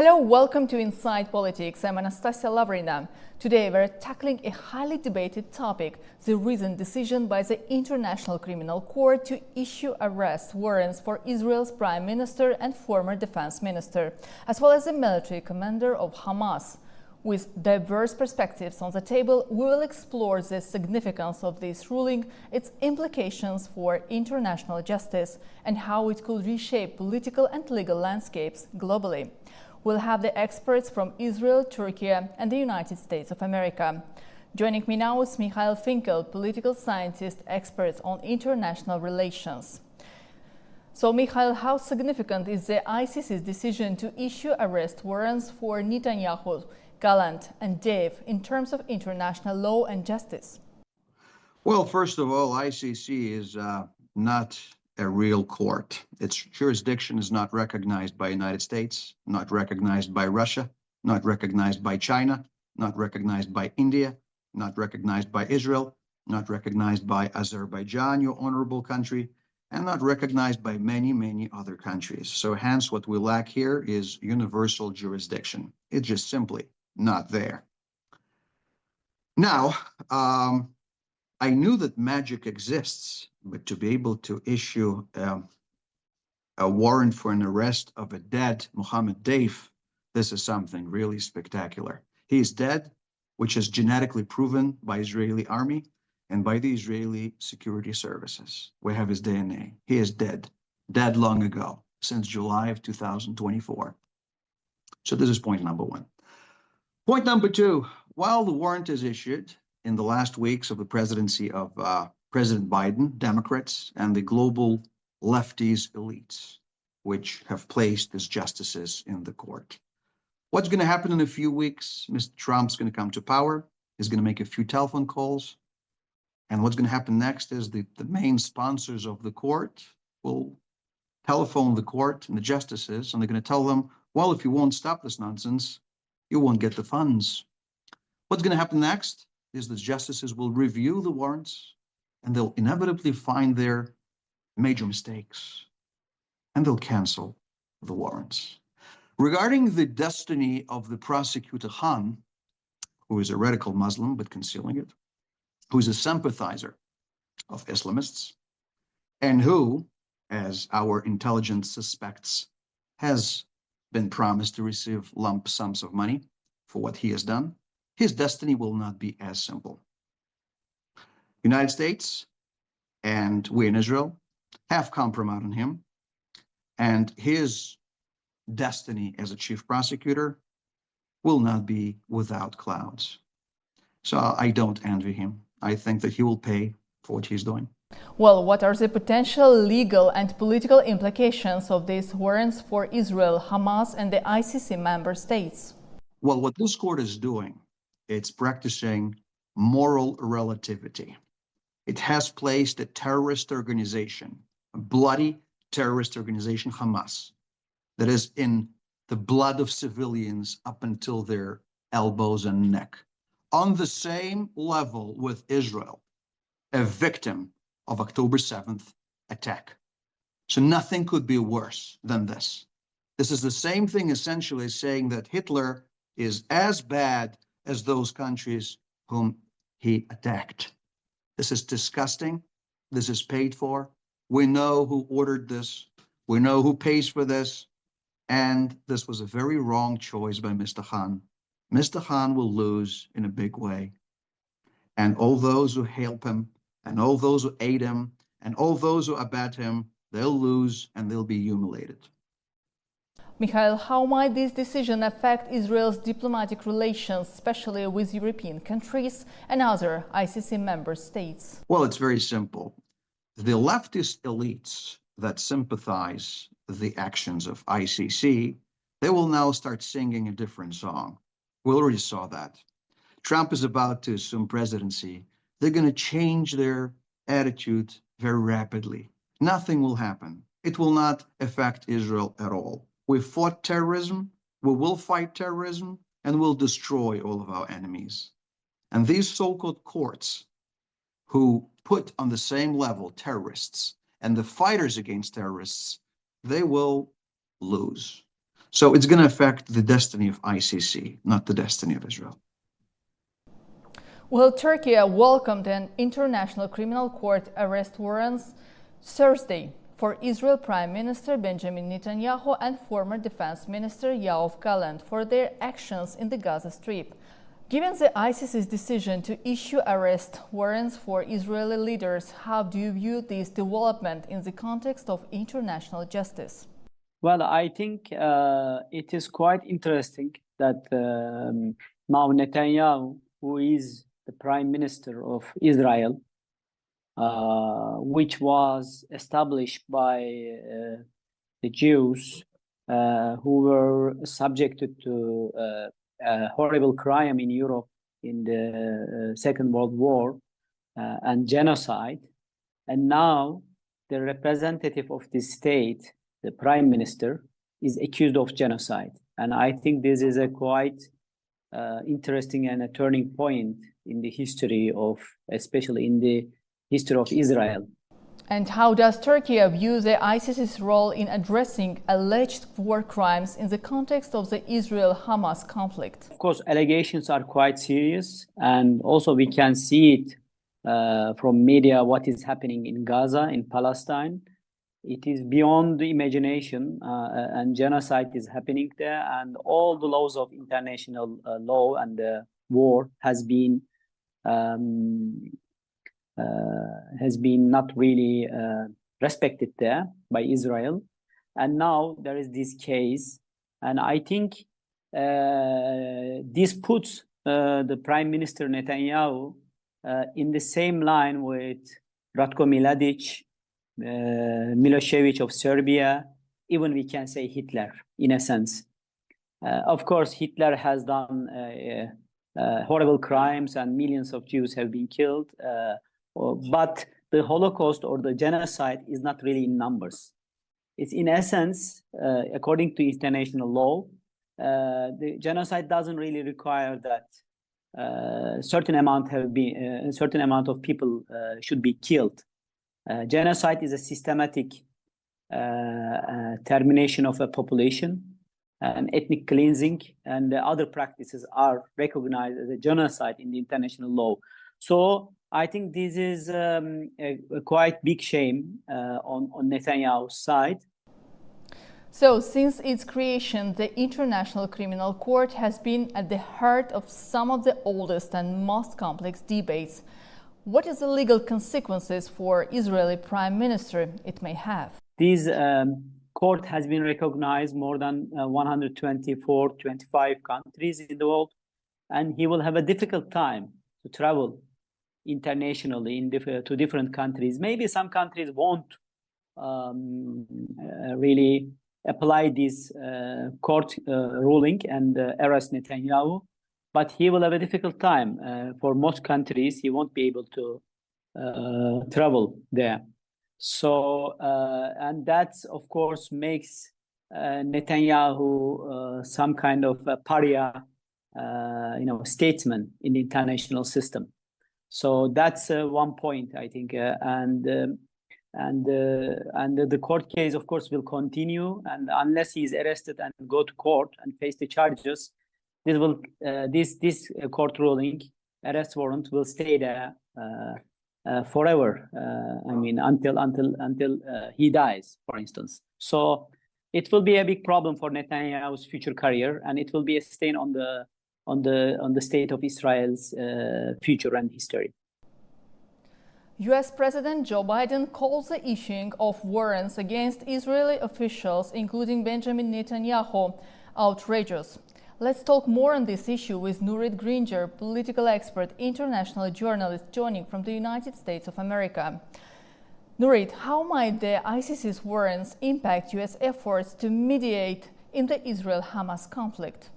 Hello, welcome to Inside Politics. I'm Anastasia Lavrina. Today we're tackling a highly debated topic, the recent decision by the International Criminal Court to issue arrest warrants for Israel's Prime Minister and former Defense Minister, as well as the military commander of Hamas. With diverse perspectives on the table, we will explore the significance of this ruling, its implications for international justice, and how it could reshape political and legal landscapes globally. We'll have the experts from Israel, Turkey, and the United States of America. Joining me now is Mikhail Finkel, political scientist, expert on international relations. So, Mikhail, how significant is the ICC's decision to issue arrest warrants for Netanyahu, Gallant, and Dev in terms of international law and justice? Well, first of all, ICC is not a real court. Its jurisdiction is not recognized by the United States, not recognized by Russia, not recognized by China, not recognized by India, not recognized by Israel, not recognized by Azerbaijan, your honorable country, and not recognized by many, many other countries. So hence what we lack here is universal jurisdiction. It's just simply not there. Now, I knew that magic exists, but to be able to issue a warrant for an arrest of a dead Mohammed Deif, this is something really spectacular. He is dead, which is genetically proven by Israeli army and by the Israeli security services. We have his DNA. He is dead long ago, since July of 2024. So this is point number one. Point number two, while the warrant is issued in the last weeks of the presidency of President Biden, Democrats, and the global lefties elites, which have placed as justices in the court. What's going to happen in a few weeks? Mr. Trump's going to come to power. He's going to make a few telephone calls. And what's going to happen next is the main sponsors of the court will telephone the court and the justices, and they're going to tell them, well, if you won't stop this nonsense, you won't get the funds. What's going to happen next is the justices will review the warrants, and they'll inevitably find their major mistakes, and they'll cancel the warrants. Regarding the destiny of the prosecutor Khan, who is a radical Muslim but concealing it, who is a sympathizer of Islamists, and who, as our intelligence suspects, has been promised to receive lump sums of money for what he has done, his destiny will not be as simple. United States and we in Israel have compromised on him, and his destiny as a chief prosecutor will not be without clouds. So I don't envy him. I think that he will pay for what he's doing. Well, what are the potential legal and political implications of these warrants for Israel, Hamas, and the ICC member states? Well, what this court is doing, it's practicing moral relativity. It has placed a terrorist organization, a bloody terrorist organization, Hamas, that is in the blood of civilians up until their elbows and neck, on the same level with Israel, a victim of October 7th attack. So nothing could be worse than this. This is the same thing essentially as saying that Hitler is as bad as those countries whom he attacked. This is disgusting. This is paid for. We know who ordered this. We know who pays for this. And this was a very wrong choice by Mr. Khan. Mr. Khan will lose in a big way. And all those who help him, and all those who aid him, and all those who abet him, they'll lose and they'll be humiliated. Mikhail, how might this decision affect Israel's diplomatic relations, especially with European countries and other ICC member states? Well, it's very simple. The leftist elites that sympathize with the actions of ICC, they will now start singing a different song. We already saw that. Trump is about to assume presidency. They're going to change their attitude very rapidly. Nothing will happen. It will not affect Israel at all. We fought terrorism, we will fight terrorism, and we'll destroy all of our enemies. And these so-called courts who put on the same level terrorists and the fighters against terrorists, they will lose. So it's going to affect the destiny of ICC, not the destiny of Israel. Well, Turkey welcomed an International Criminal Court arrest warrants Thursday for Israel Prime Minister Benjamin Netanyahu and former Defense Minister Yoav Gallant for their actions in the Gaza Strip. Given the ICC's decision to issue arrest warrants for Israeli leaders, how do you view this development in the context of international justice? Well, I think it is quite interesting that now Netanyahu, who is the Prime Minister of Israel, which was established by the Jews who were subjected to horrible crime in Europe in the Second World War and genocide. And now the representative of the state, the Prime Minister, is accused of genocide. And I think this is a quite interesting and a turning point in the history of, especially in the history of Israel. And how does Turkey view the ICC's role in addressing alleged war crimes in the context of the Israel-Hamas conflict? Of course, allegations are quite serious, and also we can see it from media what is happening in Gaza, in Palestine. It is beyond the imagination, and genocide is happening there, and all the laws of international law and war has been not really respected there by Israel. And now there is this case, and I think this puts the Prime Minister Netanyahu in the same line with Ratko Mladic, Milosevic of Serbia, even we can say Hitler in a sense. Of course, Hitler has done horrible crimes and millions of Jews have been killed, but the Holocaust or the genocide is not really in numbers. It's in essence, according to international law, the genocide doesn't really require that a certain amount of people should be killed. Genocide is a systematic termination of a population, and ethnic cleansing and other practices are recognized as a genocide in the international law. So I think this is a quite big shame on Netanyahu's side. So since its creation, the International Criminal Court has been at the heart of some of the oldest and most complex debates. What is the legal consequences for Israeli Prime Minister it may have? This court has been recognized more than 125 countries in the world, and he will have a difficult time to travel internationally to different countries. Maybe some countries won't really apply this court ruling and arrest Netanyahu, but he will have a difficult time. For most countries, he won't be able to travel there. So, and that, of course, makes Netanyahu some kind of a pariah, statesman in the international system. So that's one point, I think, and the court case, of course, will continue, and unless he is arrested and go to court and face the charges, this court ruling, arrest warrant, will stay there forever. Until he dies, for instance. So it will be a big problem for Netanyahu's future career, and it will be a stain on the state of Israel's future and history. U.S. President Joe Biden calls the issuing of warrants against Israeli officials, including Benjamin Netanyahu, outrageous. Let's talk more on this issue with Nurit Gringer, political expert, international journalist joining from the United States of America. Nurit, how might the ICC's warrants impact U.S. efforts to mediate in the Israel-Hamas conflict?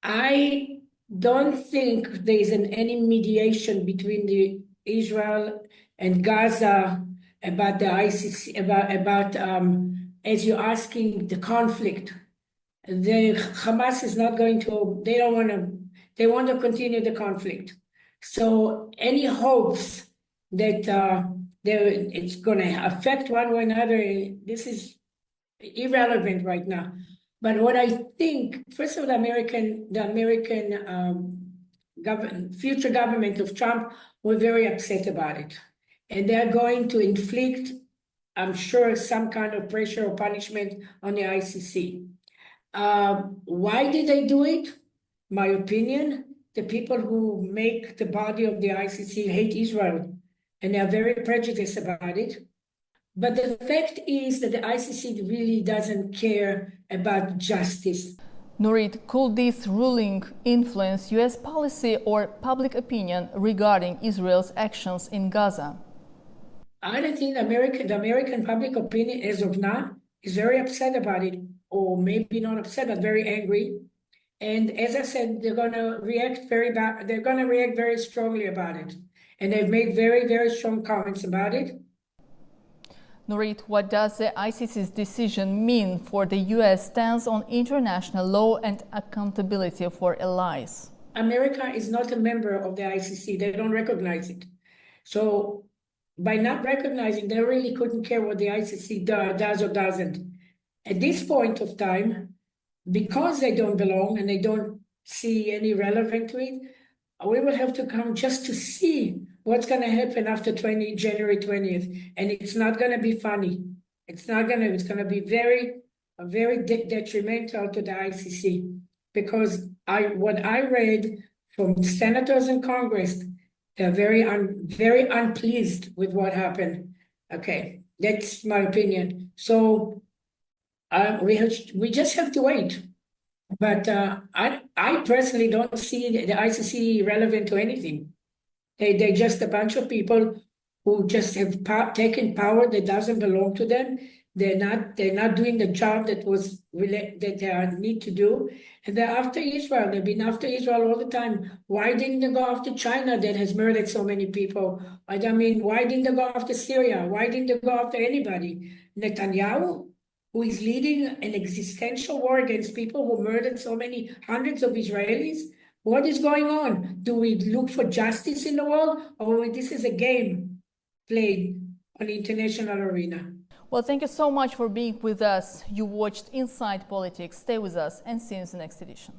I don't think there is any mediation between Israel and Gaza about the ICC, about as you're asking, the conflict. The Hamas is not going to, they want to continue the conflict. So any hopes that it's going to affect one way or another, this is irrelevant right now. But what I think, first of all, the American future government of Trump were very upset about it. And they're going to inflict, I'm sure, some kind of pressure or punishment on the ICC. Why did they do it? My opinion, the people who make the body of the ICC hate Israel, and they are very prejudiced about it. But the fact is that the ICC really doesn't care about justice. Nurit, could this ruling influence US policy or public opinion regarding Israel's actions in Gaza? I don't think the American public opinion as of now is very upset about it, or maybe not upset, but very angry. And as I said, they're going to react they're going to react very strongly about it. And they've made very, very strong comments about it. Nurit, what does the ICC's decision mean for the US stance on international law and accountability for allies? America is not a member of the ICC. They don't recognize it. So by not recognizing, they really couldn't care what the ICC does or doesn't. At this point of time, because they don't belong and they don't see any relevance to it, we will have to come just to see what's going to happen after January 20th. And it's not going to be funny. It's going to be very detrimental to the ICC. Because what I read from senators in Congress, they're very unpleased with what happened. Okay, that's my opinion. So we just have to wait. But I personally don't see the ICC relevant to anything. They're just a bunch of people who just have taken power that doesn't belong to them. They're not doing the job that they need to do. And they're after Israel. They've been after Israel all the time. Why didn't they go after China that has murdered so many people? I mean, why didn't they go after Syria? Why didn't they go after anybody? Netanyahu, who is leading an existential war against people who murdered so many hundreds of Israelis? What is going on? Do we look for justice in the world, or this is a game played on the international arena? Well, thank you so much for being with us. You watched Inside Politics. Stay with us and see you in the next edition.